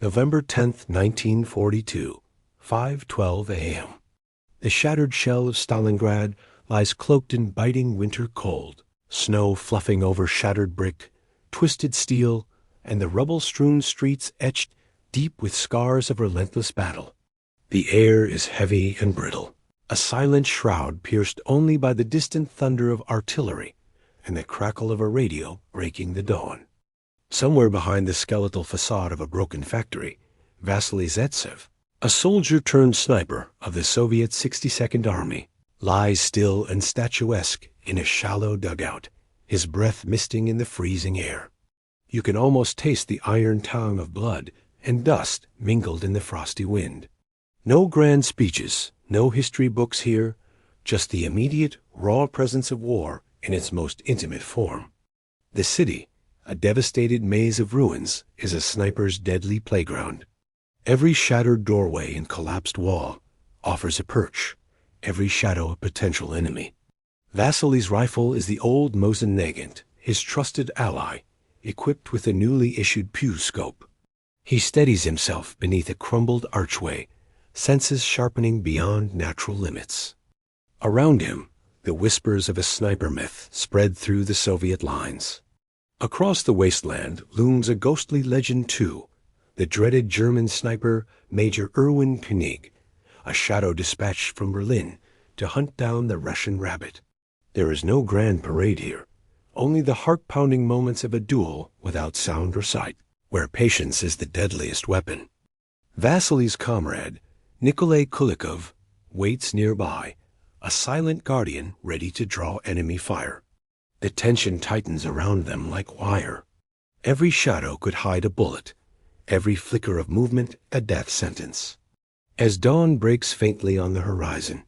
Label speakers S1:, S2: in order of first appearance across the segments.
S1: November 10th, 1942, 5:12 a.m. The shattered shell of Stalingrad lies cloaked in biting winter cold, snow fluffing over shattered brick, twisted steel, and the rubble-strewn streets etched deep with scars of relentless battle. The air is heavy and brittle, a silent shroud pierced only by the distant thunder of artillery and the crackle of a radio breaking the dawn. Somewhere behind the skeletal facade of a broken factory, Vasily Zaytsev, a soldier-turned-sniper of the Soviet 62nd Army, lies still and statuesque in a shallow dugout, his breath misting in the freezing air. You can almost taste the iron tang of blood and dust mingled in the frosty wind. No grand speeches, no history books here, just the immediate, raw presence of war in its most intimate form. The city, a devastated maze of ruins, is a sniper's deadly playground. Every shattered doorway and collapsed wall offers a perch, every shadow a potential enemy. Vasily's rifle is the old Mosin Nagant, his trusted ally, equipped with a newly issued Pew scope. He steadies himself beneath a crumbled archway, senses sharpening beyond natural limits. Around him, the whispers of a sniper myth spread through the Soviet lines. Across the wasteland looms a ghostly legend too, the dreaded German sniper Major Erwin König, a shadow dispatched from Berlin to hunt down the Russian rabbit. There is no grand parade here, only the heart-pounding moments of a duel without sound or sight, where patience is the deadliest weapon. Vasily's comrade, Nikolai Kulikov, waits nearby, a silent guardian ready to draw enemy fire. The tension tightens around them like wire. Every shadow could hide a bullet, every flicker of movement a death sentence. As dawn breaks faintly on the horizon,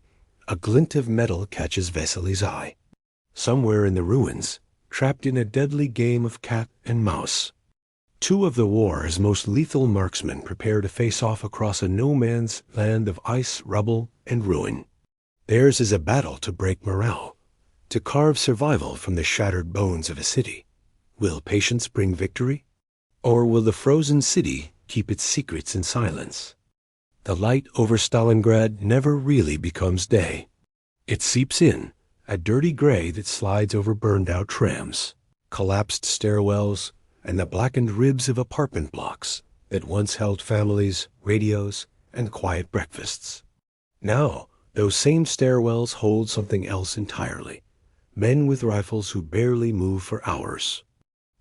S1: a glint of metal catches Vasily's eye. Somewhere in the ruins, trapped in a deadly game of cat and mouse, two of the war's most lethal marksmen prepare to face off across a no-man's land of ice, rubble, and ruin. Theirs is a battle to break morale, to carve survival from the shattered bones of a city. Will patience bring victory? Or will the frozen city keep its secrets in silence? The light over Stalingrad never really becomes day. It seeps in, a dirty gray that slides over burned-out trams, collapsed stairwells, and the blackened ribs of apartment blocks that once held families, radios, and quiet breakfasts. Now, those same stairwells hold something else entirely. Men with rifles who barely move for hours.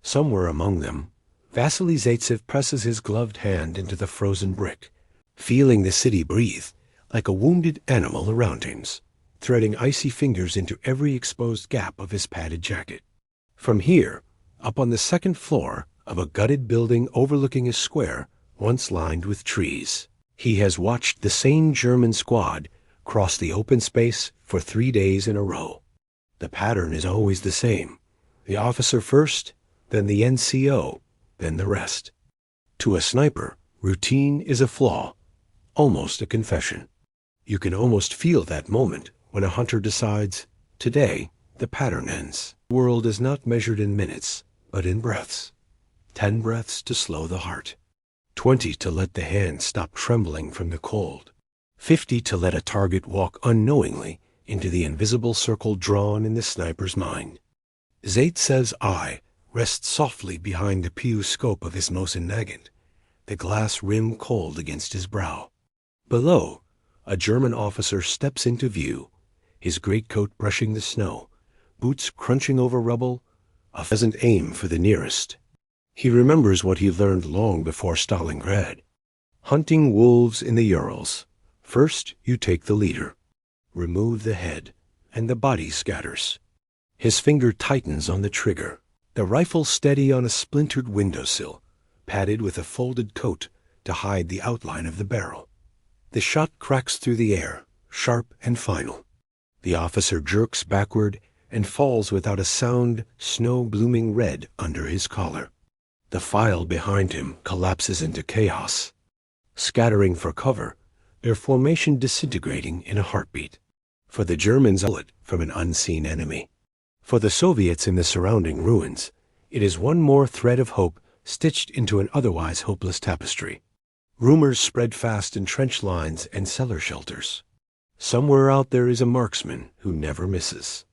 S1: Somewhere among them, Vasily Zaytsev presses his gloved hand into the frozen brick, feeling the city breathe like a wounded animal around him, threading icy fingers into every exposed gap of his padded jacket. From here, up on the second floor of a gutted building overlooking a square once lined with trees, he has watched the same German squad cross the open space for 3 days in a row. The pattern is always the same. The officer first, then the NCO, then the rest. To a sniper, routine is a flaw, almost a confession. You can almost feel that moment when a hunter decides, today, the pattern ends. The world is not measured in minutes, but in breaths. 10 breaths to slow the heart. 20 to let the hand stop trembling from the cold. 50 to let a target walk unknowingly into the invisible circle drawn in the sniper's mind. Zaytsev's eye rests softly behind the Pew scope of his Mosin Nagant, the glass rim cold against his brow. Below, a German officer steps into view, his greatcoat brushing the snow, boots crunching over rubble, a pheasant aim for the nearest. He remembers what he learned long before Stalingrad. Hunting wolves in the Urals, first you take the leader. Remove the head, and the body scatters. His finger tightens on the trigger, the rifle steady on a splintered windowsill, padded with a folded coat to hide the outline of the barrel. The shot cracks through the air, sharp and final. The officer jerks backward and falls without a sound, snow blooming red under his collar. The file behind him collapses into chaos. Scattering for cover, their formation disintegrating in a heartbeat. For the Germans, a bullet from an unseen enemy. For the Soviets in the surrounding ruins, it is one more thread of hope stitched into an otherwise hopeless tapestry. Rumors spread fast in trench lines and cellar shelters. Somewhere out there is a marksman who never misses.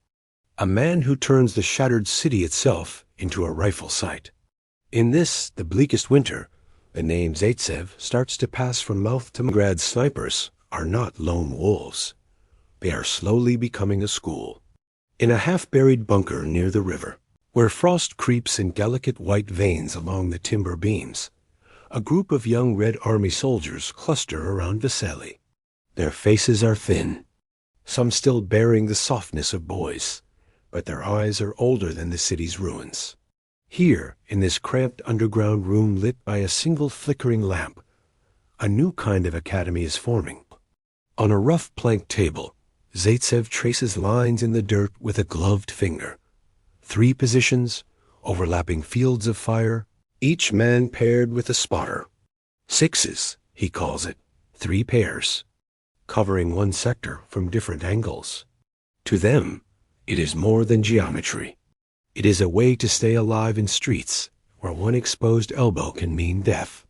S1: A man who turns the shattered city itself into a rifle sight. In this, the bleakest winter, the name Zaytsev starts to pass from mouth to mouth. Stalingrad snipers are not lone wolves. They are slowly becoming a school. In a half-buried bunker near the river, where frost creeps in delicate white veins along the timber beams, a group of young Red Army soldiers cluster around Vasily. Their faces are thin, some still bearing the softness of boys, but their eyes are older than the city's ruins. Here, in this cramped underground room lit by a single flickering lamp, a new kind of academy is forming. On a rough plank table, Zaytsev traces lines in the dirt with a gloved finger. 3 positions, overlapping fields of fire, each man paired with a spotter. 6s, he calls it, 3 pairs, covering one sector from different angles. To them, it is more than geometry. It is a way to stay alive in streets where one exposed elbow can mean death.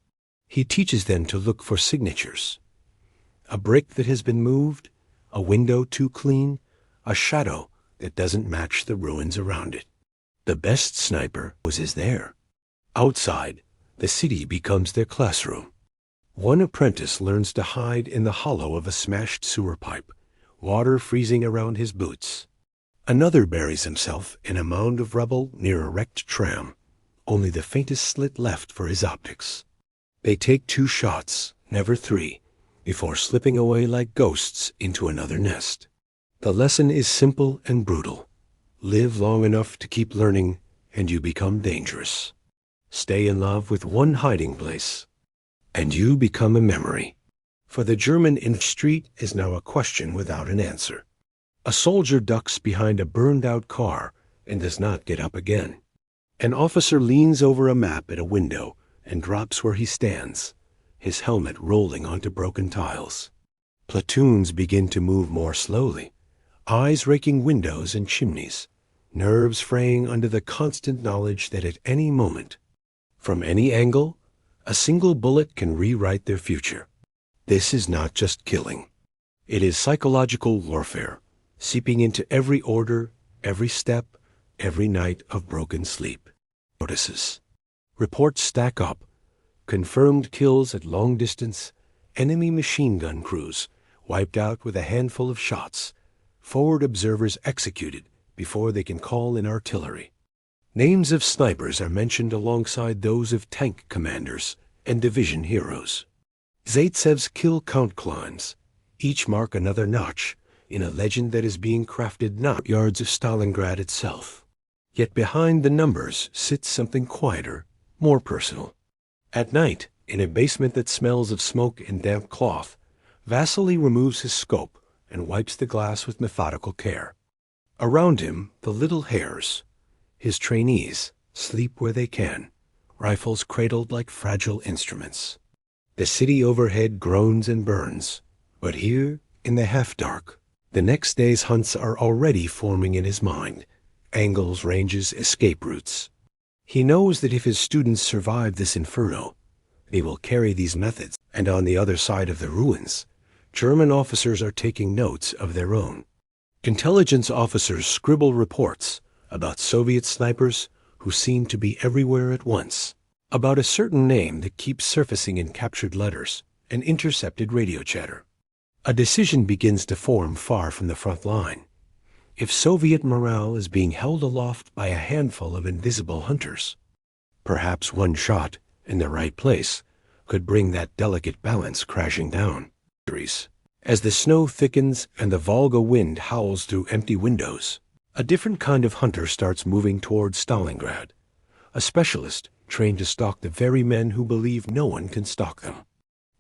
S1: He teaches them to look for signatures. A brick that has been moved, a window too clean, a shadow that doesn't match the ruins around it. The best sniper is there. Outside, the city becomes their classroom. One apprentice learns to hide in the hollow of a smashed sewer pipe, water freezing around his boots. Another buries himself in a mound of rubble near a wrecked tram, only the faintest slit left for his optics. They take 2 shots, never 3, before slipping away like ghosts into another nest. The lesson is simple and brutal. Live long enough to keep learning, and you become dangerous. Stay in love with one hiding place, and you become a memory. For the German in street is now a question without an answer. A soldier ducks behind a burned-out car and does not get up again. An officer leans over a map at a window and drops where he stands, his helmet rolling onto broken tiles. Platoons begin to move more slowly, eyes raking windows and chimneys, nerves fraying under the constant knowledge that at any moment, from any angle, a single bullet can rewrite their future. This is not just killing. It is psychological warfare, seeping into every order, every step, every night of broken sleep. Notices. Reports stack up. Confirmed kills at long distance, enemy machine gun crews wiped out with a handful of shots, forward observers executed before they can call in artillery. Names of snipers are mentioned alongside those of tank commanders and division heroes. Zaytsev's kill count climbs, each mark another notch in a legend that is being crafted not yards of Stalingrad itself. Yet behind the numbers sits something quieter, more personal. At night, in a basement that smells of smoke and damp cloth, Vasily removes his scope and wipes the glass with methodical care. Around him, the little hairs, his trainees, sleep where they can, rifles cradled like fragile instruments. The city overhead groans and burns, but here, in the half-dark, the next day's hunts are already forming in his mind, angles, ranges, escape routes. He knows that if his students survive this inferno, they will carry these methods, and on the other side of the ruins, German officers are taking notes of their own. Intelligence officers scribble reports about Soviet snipers who seem to be everywhere at once, about a certain name that keeps surfacing in captured letters and intercepted radio chatter. A decision begins to form far from the front line. If Soviet morale is being held aloft by a handful of invisible hunters, perhaps one shot in the right place could bring that delicate balance crashing down. As the snow thickens and the Volga wind howls through empty windows, a different kind of hunter starts moving towards Stalingrad, a specialist trained to stalk the very men who believe no one can stalk them.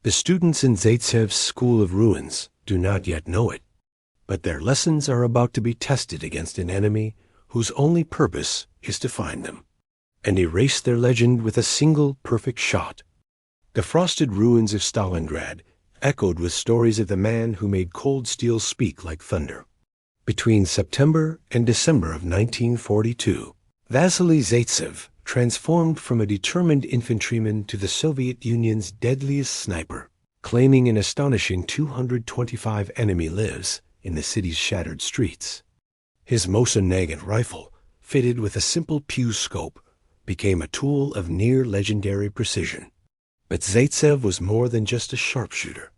S1: The students in Zaytsev's School of Ruins do not yet know it, but their lessons are about to be tested against an enemy whose only purpose is to find them, and erase their legend with a single perfect shot. The frosted ruins of Stalingrad echoed with stories of the man who made cold steel speak like thunder. Between September and December of 1942, Vasily Zaytsev transformed from a determined infantryman to the Soviet Union's deadliest sniper, claiming an astonishing 225 enemy lives in the city's shattered streets. His Mosin-Nagant rifle, fitted with a simple pew scope, became a tool of near-legendary precision. But Zaytsev was more than just a sharpshooter.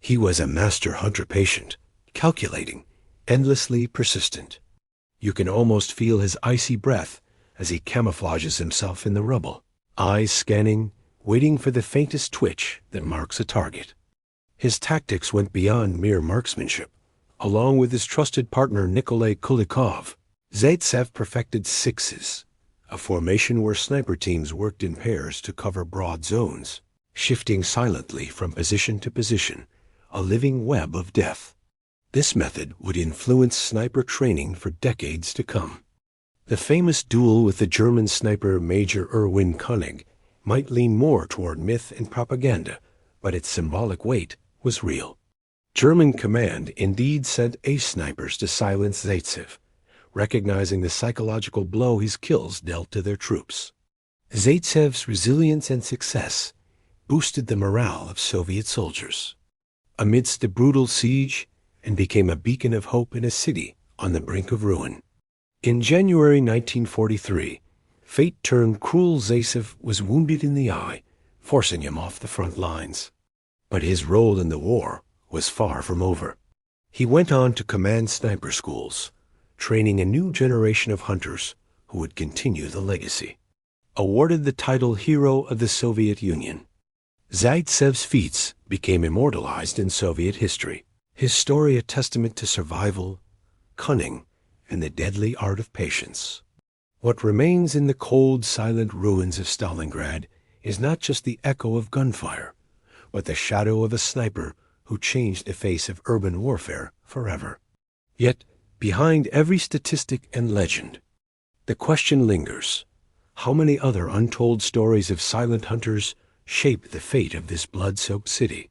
S1: He was a master hunter-patient, calculating, endlessly persistent. You can almost feel his icy breath as he camouflages himself in the rubble, eyes scanning, waiting for the faintest twitch that marks a target. His tactics went beyond mere marksmanship. Along with his trusted partner Nikolai Kulikov, Zaytsev perfected sixes, a formation where sniper teams worked in pairs to cover broad zones, shifting silently from position to position, a living web of death. This method would influence sniper training for decades to come. The famous duel with the German sniper Major Erwin König might lean more toward myth and propaganda, but its symbolic weight was real. German command indeed sent ace snipers to silence Zaytsev, recognizing the psychological blow his kills dealt to their troops. Zaytsev's resilience and success boosted the morale of Soviet soldiers amidst a brutal siege and became a beacon of hope in a city on the brink of ruin. In January 1943, fate turned cruel. Zaytsev was wounded in the eye, forcing him off the front lines. But his role in the war was far from over. He went on to command sniper schools, training a new generation of hunters who would continue the legacy. Awarded the title Hero of the Soviet Union, Zaytsev's feats became immortalized in Soviet history, his story a testament to survival, cunning, and the deadly art of patience. What remains in the cold, silent ruins of Stalingrad is not just the echo of gunfire, but the shadow of a sniper who changed the face of urban warfare forever. Yet, behind every statistic and legend, the question lingers: how many other untold stories of silent hunters shape the fate of this blood-soaked city?